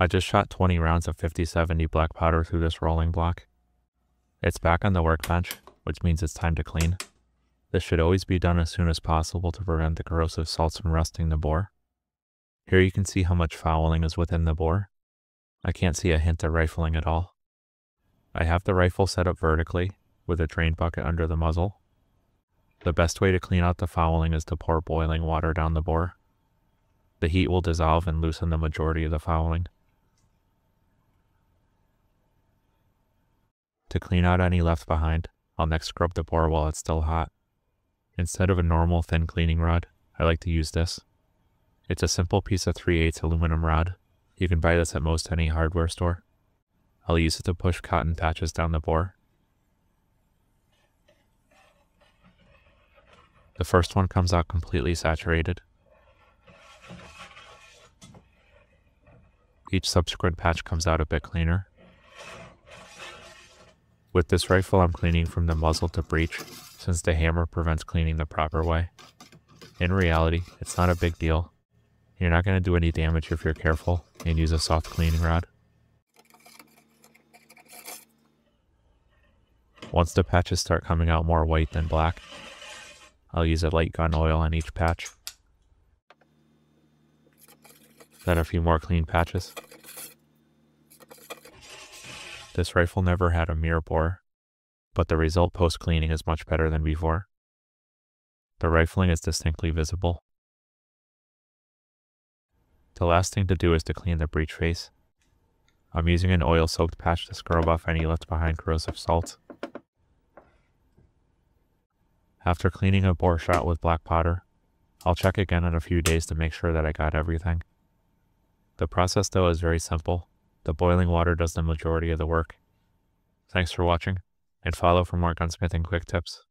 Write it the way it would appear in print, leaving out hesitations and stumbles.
I just shot 20 rounds of 50/70 black powder through this rolling block. It's back on the workbench, which means it's time to clean. This should always be done as soon as possible to prevent the corrosive salts from rusting the bore. Here you can see how much fouling is within the bore. I can't see a hint of rifling at all. I have the rifle set up vertically, with a drain bucket under the muzzle. The best way to clean out the fouling is to pour boiling water down the bore. The heat will dissolve and loosen the majority of the fouling. To clean out any left behind, I'll next scrub the bore while it's still hot. Instead of a normal thin cleaning rod, I like to use this. It's a simple piece of 3/8 aluminum rod. You can buy this at most any hardware store. I'll use it to push cotton patches down the bore. The first one comes out completely saturated. Each subsequent patch comes out a bit cleaner. With this rifle, I'm cleaning from the muzzle to breech, since the hammer prevents cleaning the proper way. In reality, it's not a big deal. You're not going to do any damage if you're careful and use a soft cleaning rod. Once the patches start coming out more white than black, I'll use a light gun oil on each patch. Then a few more clean patches. This rifle never had a mirror bore, but the result post-cleaning is much better than before. The rifling is distinctly visible. The last thing to do is to clean the breech face. I'm using an oil-soaked patch to scrub off any left behind corrosive salt. After cleaning a bore shot with black powder, I'll check again in a few days to make sure that I got everything. The process though is very simple. The boiling water does the majority of the work. Thanks for watching, and follow for more gunsmithing quick tips.